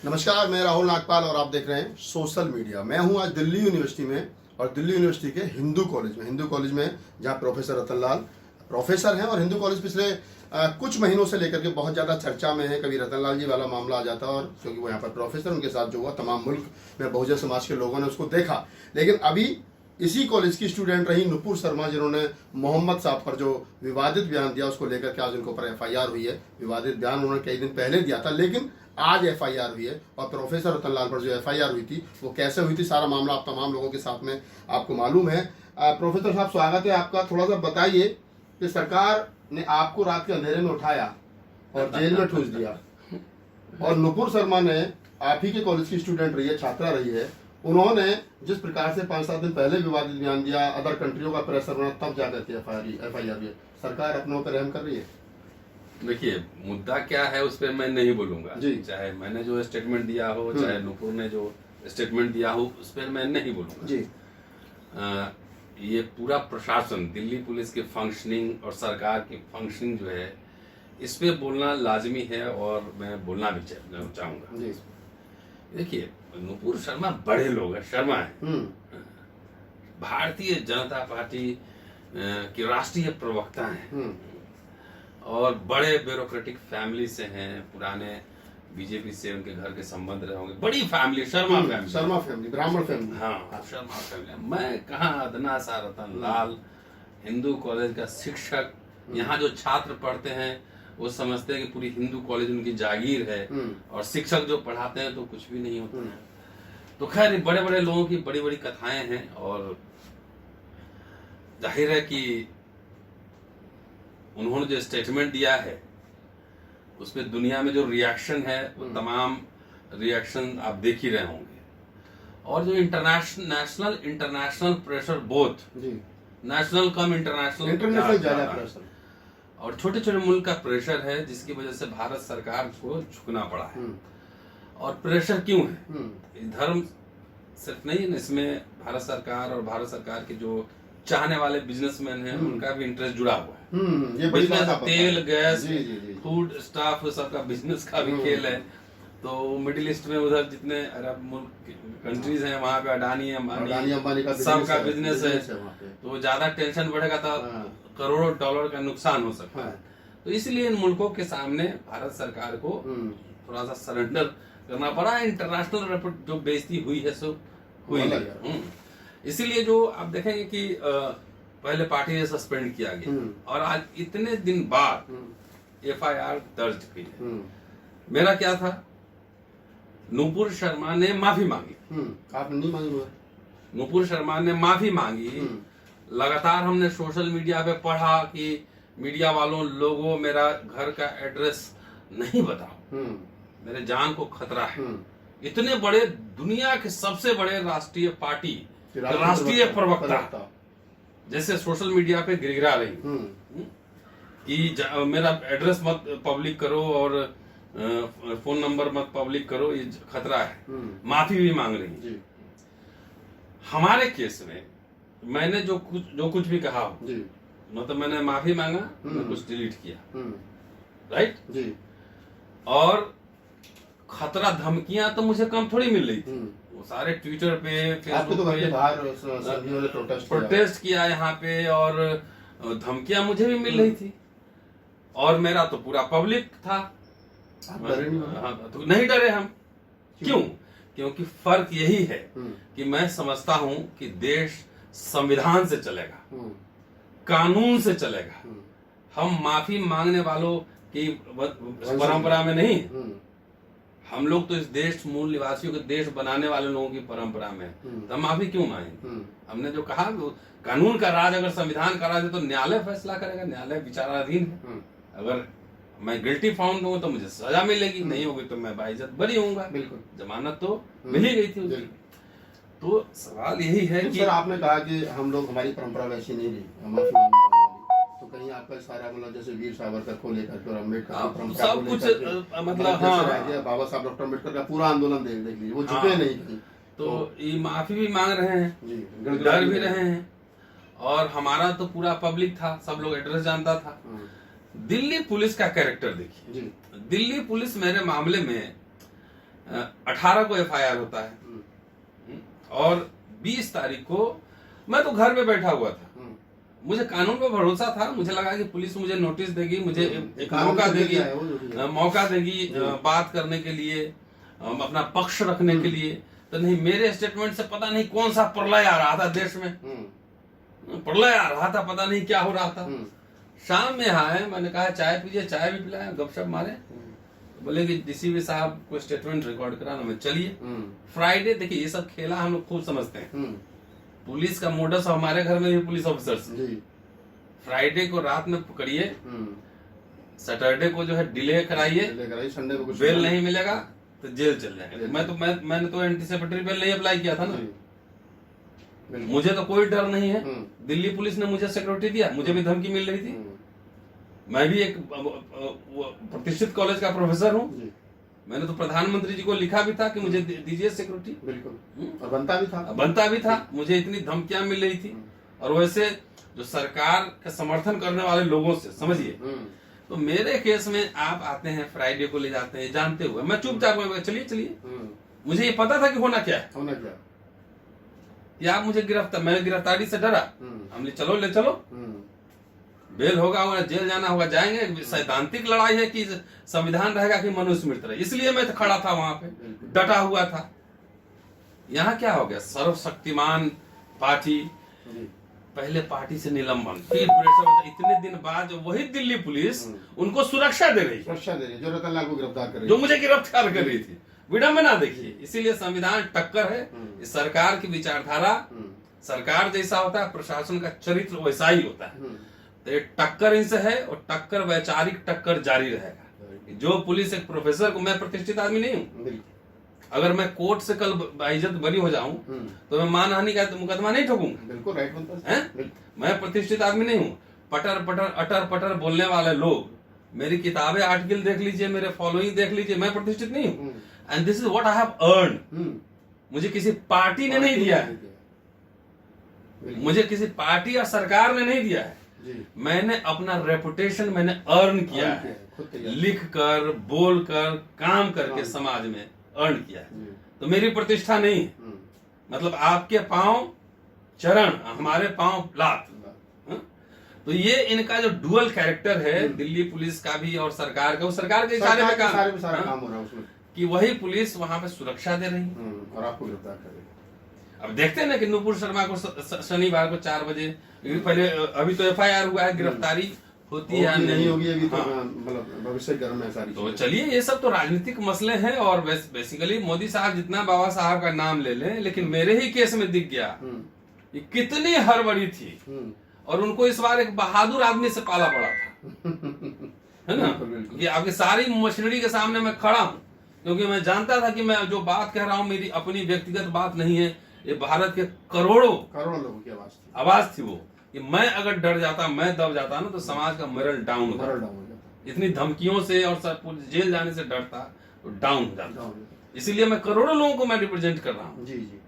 नमस्कार, मैं राहुल नागपाल और आप देख रहे हैं सोशल मीडिया। मैं हूं आज दिल्ली यूनिवर्सिटी में और दिल्ली यूनिवर्सिटी के हिंदू कॉलेज में जहां प्रोफेसर रतनलाल प्रोफेसर हैं और हिंदू कॉलेज पिछले कुछ महीनों से लेकर के बहुत ज़्यादा चर्चा में है। कभी रतनलाल जी वाला मामला आ जाता है और क्योंकि वो यहाँ पर प्रोफेसर, उनके साथ जो हुआ तमाम मुल्क में बहुजन समाज के लोगों ने उसको देखा। लेकिन अभी इसी कॉलेज की स्टूडेंट रही नुपुर शर्मा, जिन्होंने मोहम्मद साहब पर जो विवादित बयान दिया, उसको लेकर के आज उनके ऊपर FIR हुई है। विवादित बयान उन्होंने कई दिन पहले दिया था, लेकिन आज FIR हुई है। और प्रोफेसर रतनलाल पर जो FIR हुई थी वो कैसे हुई थी, सारा मामला आप तमाम लोगों के साथ में आपको मालूम है। प्रोफेसर साहब, स्वागत है आपका। थोड़ा सा बताइए कि सरकार ने आपको रात के अंधेरे में उठाया और जेल में ठूस दिया, और नुपुर शर्मा ने आप ही के कॉलेज की स्टूडेंट रही है, छात्रा रही है, उन्होंने जिस प्रकार से 5-7 दिन पहले विवादित बयान दिया, अदर कंट्रियों का प्रेशर बना, तब जाकर के FIR हुई। सरकार अपनों पर रहम कर रही है। देखिए, मुद्दा क्या है उस पर मैं नहीं बोलूंगा जी। चाहे मैंने जो स्टेटमेंट दिया हो, चाहे नुपुर ने जो स्टेटमेंट दिया हो, उस पर मैं नहीं बोलूंगा जी। ये पूरा प्रशासन, दिल्ली पुलिस की फंक्शनिंग और सरकार की फंक्शनिंग जो है, इस पे बोलना लाजमी है और मैं बोलना भी चाहूंगा। जी। देखिए, नुपुर शर्मा बड़े लोग हैं, शर्मा है, भारतीय जनता पार्टी की राष्ट्रीय प्रवक्ता हैं और बड़े ब्यूरोक्रेटिक फैमिली से हैं, पुराने बीजेपी से उनके घर के संबंध रहे होंगे। बड़ी फैमिली, शर्मा फैमिली, ब्राह्मण फैमिली। हाँ, शर्मा फैमिली। मैं कहाँ अदना सा रतनलाल, हिंदू कॉलेज का शिक्षक, यहाँ जो छात्र पढ़ते हैं वो समझते हैं कि पूरी हिंदू कॉलेज उनकी जागीर है, और शिक्षक जो पढ़ाते हैं तो कुछ भी नहीं होता है। तो खैर, बड़े बड़े लोगों की बड़ी बड़ी कथाएं हैं, और जाहिर है कि उन्होंने जो स्टेटमेंट दिया है उसमें दुनिया में जो रिएक्शन है वो तमाम रिएक्शन आप देख ही रहे होंगे। और जो इंटरनेशनल प्रेशर, बोथ नेशनल कम इंटरनेशनल ज्यादा प्रेशर, और छोटे छोटे मुल्क का प्रेशर है, जिसकी वजह से भारत सरकार को झुकना पड़ा है। और प्रेशर क्यों है? धर्म सिर्फ नहीं है, इसमें भारत सरकार और भारत सरकार के जो चाहने वाले बिजनेसमैन हैं उनका भी इंटरेस्ट जुड़ा हुआ है। ये बिजनेस, तेल, गैस, जी। फूड स्टाफ, सबका बिजनेस का भी खेल है। तो मिडिल ईस्ट में उधर जितने अरब मुल्क कंट्रीज हैं, वहाँ पे अडानी अंबानी का सबका बिजनेस है। तो ज्यादा टेंशन बढ़ेगा तो करोड़ों डॉलर का नुकसान हो सकता है। तो इसलिए इन मुल्कों के सामने भारत सरकार को थोड़ा सा सरेंडर करना पड़ा। इंटरनेशनल जो बेइज्जती हुई है सो हुई है। इसीलिए जो आप देखेंगे कि पहले पार्टी से सस्पेंड किया गया और आज इतने दिन बाद FIR दर्ज की है। मेरा क्या था, नुपुर शर्मा ने माफी मांगी। आपने नहीं मांगी? नुपुर शर्मा ने माफी मांगी। लगातार हमने सोशल मीडिया पे पढ़ा कि मीडिया वालों, लोगों, मेरा घर का एड्रेस नहीं बताओ, मेरे जान को खतरा है। इतने बड़े, दुनिया के सबसे बड़े राष्ट्रीय पार्टी, राष्ट्रीय प्रवक्ता जैसे सोशल मीडिया पे गिरगिरा रही कि मेरा एड्रेस मत पब्लिक करो और फोन नंबर मत पब्लिक करो, ये खतरा है। माफी भी मांग रही। हमारे केस में मैंने जो कुछ भी कहा हो, मतलब मैंने माफी मांगा, मैं कुछ डिलीट किया, राइट जी। और खतरा, धमकियां तो मुझे कम थोड़ी मिल रही थी। वो सारे ट्विटर पे, फेसबुक पे प्रोटेस्ट किया यहाँ पे, और धमकियां मुझे भी मिल रही थी। और मेरा तो पूरा पब्लिक था। तो नहीं डरे हम। क्यों? क्योंकि फर्क यही है कि मैं समझता हूं कि देश संविधान से चलेगा, कानून से चलेगा। हम माफी मांगने वालों की परंपरा में नहीं। हम लोग तो इस देश, मूल निवासियों के देश बनाने वाले लोगों की परंपरा में, तो हम माफी क्यों मांगेंगे? हमने जो कहा, कानून का राज अगर संविधान का राज है तो न्यायालय फैसला करेगा, न्यायालय विचाराधीन है। अगर मैं गिल्टी फाउंड हूँ तो मुझे सजा मिलेगी, नहीं होगी तो मैं बाइज्जत बरी होऊंगा। बिल्कुल, जमानत तो मिल ही गई थी उसकी। तो सवाल यही है कि सर, आपने कहा कि हम लोग, हमारी परंपरा वैसी नहीं रही, माफी मांगने वाली। तो कहीं आपका सारा मतलब जैसे वीर सावरकर को लेकर के और अम्बेडकर सब कुछ, मतलब बाबा साहब डॉक्टर अम्बेडकर का पूरा आंदोलन देख लीजिए, वो झुके नहीं। तो ये माफी भी मांग रहे हैं, डर भी रहे हैं। और हमारा तो पूरा पब्लिक था, सब लोग एड्रेस जानता था। दिल्ली पुलिस का कैरेक्टर देखिए। दिल्ली पुलिस मेरे मामले में 18 को FIR होता है और 20 तारीख को मैं तो घर में बैठा हुआ था। मुझे कानून पर भरोसा था, मुझे लगा कि पुलिस मुझे नोटिस देगी, मुझे एक मौका देगी बात करने के लिए, अपना पक्ष रखने के लिए। तो नहीं, मेरे स्टेटमेंट से पता नहीं कौन सा प्रलय आ रहा था देश में, प्रलय आ रहा था, पता नहीं क्या हो रहा था। शाम में आए, मैंने कहा चाय पीजिए, चाय भी पिलाया, गपशप मारे। बोले कि DCP साहब को स्टेटमेंट रिकॉर्ड कराना, मैं चलिए। फ्राइडे, देखिए ये सब खेला हम लोग खूब समझते हैं। पुलिस का मोडस हमारे घर में भी पुलिस ऑफिसर्स, फ्राइडे को रात में पकड़िए, सैटरडे को जो है डिले कराइए, संडे को कुछ बेल नहीं मिलेगा तो जेल चल जाएंगे। मैंने तो एंटीसिपेटरी बेल नहीं अप्लाई किया था ना, मुझे तो कोई डर नहीं है। दिल्ली पुलिस ने मुझे सिक्योरिटी दिया, मुझे भी धमकी मिल रही थी। मैं भी एक प्रतिष्ठित कॉलेज का प्रोफेसर हूँ, मैंने तो प्रधानमंत्री जी को लिखा भी था कि मुझे दीजिए सिक्योरिटी, बिल्कुल, और बनता भी था। मुझे इतनी धमकियां मिल रही थी, और वैसे जो सरकार का समर्थन करने वाले लोगों से, समझिए। तो मेरे केस में आप आते हैं, फ्राइडे को ले जाते हैं, जानते हुए मैं चुपचाप चलिए चलिए। मुझे ये पता था कि होना क्या है, कि आप मुझे मैं गिरफ्तारी से डरा, हमने चलो ले चलो, बेल होगा, जेल जाना होगा, जाएंगे। सैद्धांतिक लड़ाई है कि संविधान रहेगा कि मनुष्य मृत रहे, इसलिए मैं तो खड़ा था वहां पे, डटा हुआ था। यहाँ क्या हो गया, सर्वशक्तिमान पार्टी, पहले पार्टी से निलंबन, फिर प्रेशर, इतने दिन बाद वही दिल्ली पुलिस उनको सुरक्षा दे रही है, जो रतनलाल को गिरफ्तार कर रही, जो मुझे गिरफ्तार कर रही थी। विडंबना देखिए, इसीलिए संविधान टक्कर है। इस सरकार की विचारधारा, सरकार जैसा होता है, प्रशासन का चरित्र वैसा ही होता है। तो ये टक्कर इनसे है, और टक्कर, वैचारिक टक्कर जारी रहेगा। जो पुलिस एक प्रोफेसर को, मैं प्रतिष्ठित आदमी नहीं हूँ, अगर मैं कोर्ट से कल बाइज्जत बरी हो जाऊं तो मैं मानहानि का मुकदमा नहीं ठोकूंगा। बिल्कुल राइट बनता है। मैं प्रतिष्ठित आदमी नहीं हूँ। पटर पटर अटर पटर बोलने वाले लोग, मेरी किताबें, आर्टिकल देख लीजिए, मेरे फॉलोइंग देख लीजिए, मैं प्रतिष्ठित नहीं हूँ। And this is what I have earn. मुझे किसी पार्टी ने नहीं दिया है, मुझे किसी पार्टी या सरकार ने नहीं दिया है। मैंने अपना रेपुटेशन मैंने अर्न किया है, लिख कर, बोल कर, काम करके समाज में अर्न किया है। तो मेरी प्रतिष्ठा नहीं है, मतलब आपके पांव चरण, हमारे पांव लात। तो ये इनका जो डुअल कैरेक्टर है, दिल्ली पुलिस का भी और सरकार का, वो सरकार के इशारे पे काम हो रहा है उसमें, कि वही पुलिस वहां पे सुरक्षा दे रही और आपको गिरफ्तार कर रही। अब देखते हैं ना कि नुपुर शर्मा को शनिवार को 4 बजे, पहले अभी तो FIR हुआ है, गिरफ्तारी होती है नहीं होगी अभी, तो मतलब भविष्य गर्म है सारी। तो चलिए, ये सब तो राजनीतिक मसले हैं, और बेसिकली मोदी साहब जितना बाबा साहब का नाम ले लें, लेकिन मेरे ही केस में दिख गया कि कितनी हड़बड़ी थी, और उनको इस बार एक बहादुर आदमी से पाला पड़ा था, है ना, कि आपकी सारी मशीनरी के सामने मैं खड़ा हूं, क्योंकि मैं जानता था कि मैं जो बात कह रहा हूं मेरी अपनी व्यक्तिगत बात नहीं है, ये भारत के करोड़ों लोगों की आवाज थी वो, कि मैं अगर डर जाता, मैं दब जाता ना, तो समाज का मरल डाउन हो जाता। इतनी धमकियों से और जेल जाने से डरता तो डाउन हो जाता। इसीलिए मैं करोड़ों लोगों को मैं रिप्रेजेंट कर रहा हूँ। जी जी।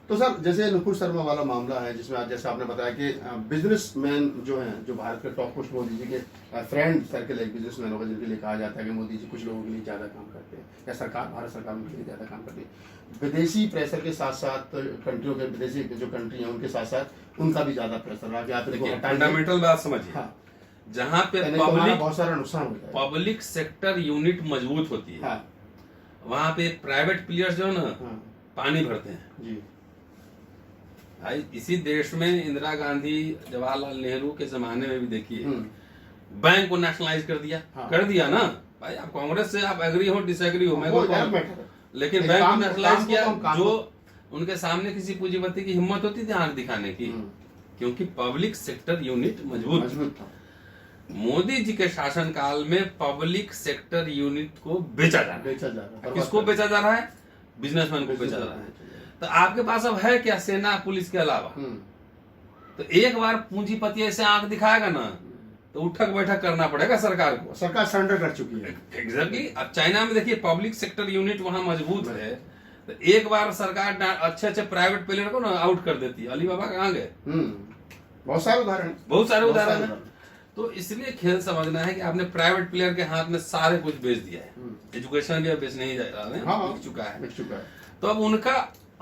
तो सर, जैसे नुपुर शर्मा वाला मामला है, जिसमें आज जैसे आपने बताया कि बिजनेसमैन जो हैं, जो भारत के टॉप मोस्ट मोदी जी के फ्रेंड सर्कल एक बिजनेसमैन होगा, जिनके लिए कहा जाता है कि मोदी जी कुछ लोगों के लिए ज्यादा काम करते हैं, या सरकार, भारत सरकार उनके लिए ज्यादा काम करती है। विदेशी प्रेशर के साथ साथ कंट्रियों के, विदेशी जो कंट्री है उनके साथ साथ उनका भी ज्यादा प्रेशर रहा कि आप फंडामेंटल बात समझिए। हाँ। जहाँ पे पब्लिक, बहुत सारा नुकसान होता है, पब्लिक सेक्टर यूनिट मजबूत होती है, वहां पे प्राइवेट प्लेयर्स जो है ना, पानी भरते हैं जी। भाई, इसी देश में इंदिरा गांधी, जवाहरलाल नेहरू के जमाने में भी देखिए, बैंक को नेशनलाइज कर दिया। कर दिया ना भाई, आप कांग्रेस से आप एग्री हो डिसएग्री हो, मैं लेकिन बैंक को नेशनलाइज किया। जो उनके सामने किसी पूंजीपति की हिम्मत होती थी आंख दिखाने की, क्योंकि पब्लिक सेक्टर यूनिट मजबूत था। मोदी जी के शासनकाल में पब्लिक सेक्टर यूनिट को बेचा जा रहा है। किसको बेचा जा रहा है? बिजनेसमैन को बेचा जा रहा है। तो आपके पास अब है क्या सेना पुलिस के अलावा? तो एक बार पूंजीपति ऐसे आंख दिखाएगा ना, तो उठक बैठक करना पड़ेगा सरकार को। सरकार सरेंडर कर चुकी है। एग्जैक्टली। अब चाइना में देखिए, पब्लिक सेक्टर यूनिट वहां मजबूत है, तो एक बार सरकार अच्छे प्राइवेट प्लेयर को ना आउट कर देती है। अलीबाबा कहाँ गए? बहुत सारे उदाहरण है। तो इसलिए खेल समझना है कि आपने प्राइवेट प्लेयर के हाथ में सारे कुछ बेच दिया है, एजुकेशन भी अब बेच नहीं जा रहा है, हाँ, बिक चुका है। बिक चुका है। तो अब उनका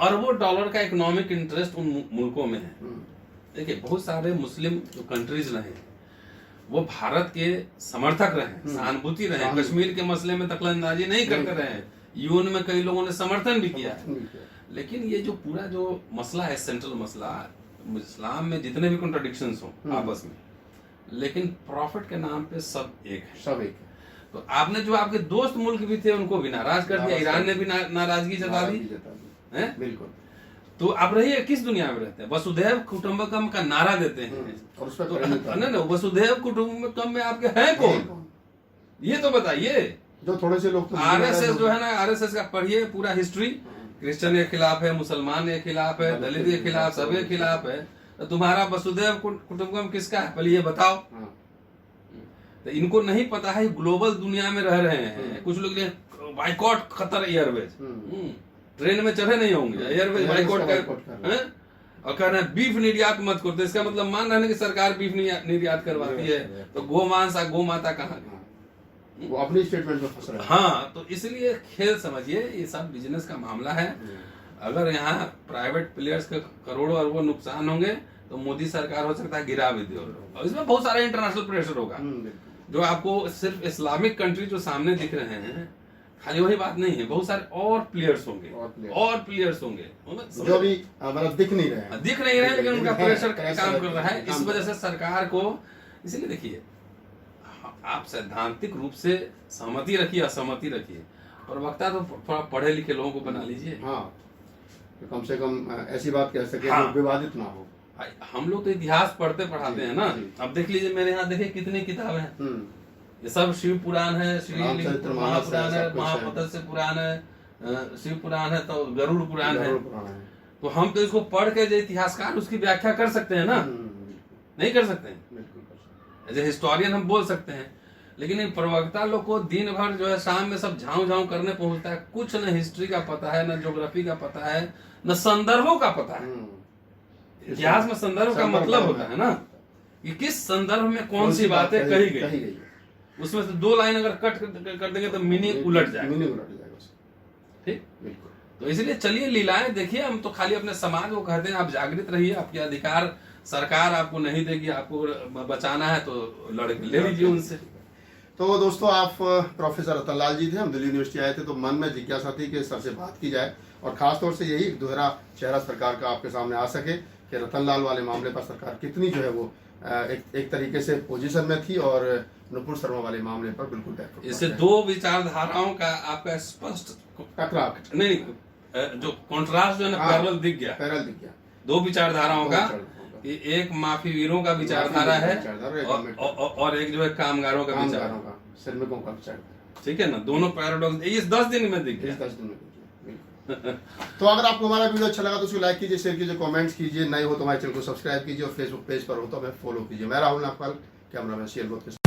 अरबों डॉलर का इकोनॉमिक इंटरेस्ट उन मुल्कों में है। देखिए बहुत सारे मुस्लिम जो कंट्रीज रहे वो भारत के समर्थक रहे, सहानुभूति रहे, कश्मीर के मसले में दखलंदाजी नहीं करते रहे, यूएन में कई लोगों ने समर्थन भी किया है। लेकिन ये जो पूरा जो मसला है, सेंट्रल मसला, इस्लाम में जितने भी कॉन्ट्रडिक्शंस हो आपस में, लेकिन प्रॉफिट के नाम पे सब एक है, सब एक है। तो आपने जो आपके दोस्त मुल्क भी थे उनको भी नाराज कर दिया, ईरान ने भी नाराजगी जता दी है। बिल्कुल। तो आप रहिए किस दुनिया में रहते हैं? वसुधैव कुटुंबकम का नारा देते हैं, और उस पर तो ना वसुधैव कुटुंबकम में आपके हैं कौन, ये तो बताइए। जो थोड़े से लोग आरएसएस जो है ना, आरएसएस का पढ़िए पूरा हिस्ट्री, क्रिश्चियन के खिलाफ है, मुसलमान के खिलाफ है, दलित के खिलाफ, सबके खिलाफ है। तो तुम्हारा वसुधैव कुटुंबकम किसका है, पहले ये बताओ। तो इनको नहीं पता है ग्लोबल दुनिया में रह रहे हैं। कुछ लोग बाइकॉट कतर एयरवेज, ट्रेन में चढ़े नहीं होंगे, एयरवेज बाइकॉट कर और कह रहे हैं बीफ निर्यात मत करो। तो इसका मतलब मान रहे हैं कि सरकार बीफ निर्यात करवाती है, तो गोमांस गो माता कहाँ, वो अपनी स्टेटमेंट में फंस रहे हैं। हाँ, तो इसलिए खेल समझिए, ये सब बिजनेस का मामला है। अगर यहाँ प्राइवेट प्लेयर्स के करोड़ों अरबों नुकसान होंगे तो मोदी सरकार हो सकता है गिरा भी दे, और इसमें बहुत सारा इंटरनेशनल प्रेशर होगा। जो आपको सिर्फ इस्लामिक कंट्री जो सामने दिख रहे हैं, खाली वही बात नहीं है, बहुत सारे और प्लेयर्स होंगे, और प्लेयर्स होंगे जो भी मतलब दिख नहीं रहे, लेकिन उनका प्रेशर काम कर रहा है। इस वजह से सरकार को, इसलिए देखिए आप सैद्धांतिक रूप से सहमति रखिए, असहमति रखिए, प्रवक्ता तो थोड़ा पढ़े लिखे लोगों को बना लीजिए। हाँ, तो कम से कम ऐसी बात कह सके हाँ, जो विवादित ना हो। हम लोग तो इतिहास पढ़ते पढ़ाते हैं ना। अब देख लीजिए मेरे यहाँ देखिए कितनी किताबें हैं, ये सब शिव पुराण है, श्री महापुराण है, महामत्स्य पुराण है, शिव पुराण है, तो गरुड़ पुराण है। तो हम तो इसको पढ़ के जो इतिहासकार उसकी व्याख्या कर सकते हैं ना, नहीं कर सकते हैं? एज ए हिस्टोरियन हम बोल सकते हैं, लेकिन इन प्रवक्ता लोग को दिन भर जो है शाम में सब झाँव झाँव करने पहुंचता है, कुछ न हिस्ट्री का पता है, न ज्योग्राफी का पता है, न संदर्भों का पता है। इतिहास में संदर्भ का मतलब होता है ना, कि किस संदर्भ में कौन सी बातें कही गई। उसमें से दो लाइन अगर कट कर देंगे तो मीनिंग उलट जाएगा। ठीक, तो इसलिए चलिए लीलाएं देखिए। हम तो खाली अपने समाज को कहते हैं आप जागृत रहिए, आपके अधिकार सरकार आपको नहीं देगी, आपको बचाना है तो लड़ ले लीजिए उनसे। तो दोस्तों, आप प्रोफेसर रतन लाल जी थे, हम दिल्ली यूनिवर्सिटी आए थे, तो मन में जिज्ञासा थी कि सर से बात की जाए, और खासतौर से यही दोहरा चेहरा सरकार का आपके सामने आ सके कि रतन लाल वाले मामले पर सरकार कितनी जो है वो एक तरीके से पोजीशन में थी, और नुपुर शर्मा वाले मामले पर बिल्कुल बैक। इससे दो विचारधाराओं का आपका स्पष्ट टकराव नहीं, जो कॉन्ट्रास्ट जो है ना, पैरेलल दिख गया। दो विचारधाराओं का, एक माफी वीरों का विचारधारा है और एक जो है कामगारों का विचारधारा, श्रमिकों का विचारधारा। ठीक है ना, दोनों पैराडॉक्स इस 10 दिन में दिख गया। 10 दिन में तो अगर आपको हमारा वीडियो अच्छा लगा तो उसको लाइक कीजिए, शेयर कीजिए, कमेंट्स कीजिए, नए हो तो हमारे चैनल को सब्सक्राइब कीजिए, और फेसबुक पेज पर हो तो हमें फॉलो कीजिए। मैं Rahul Nagpal, camera man CL के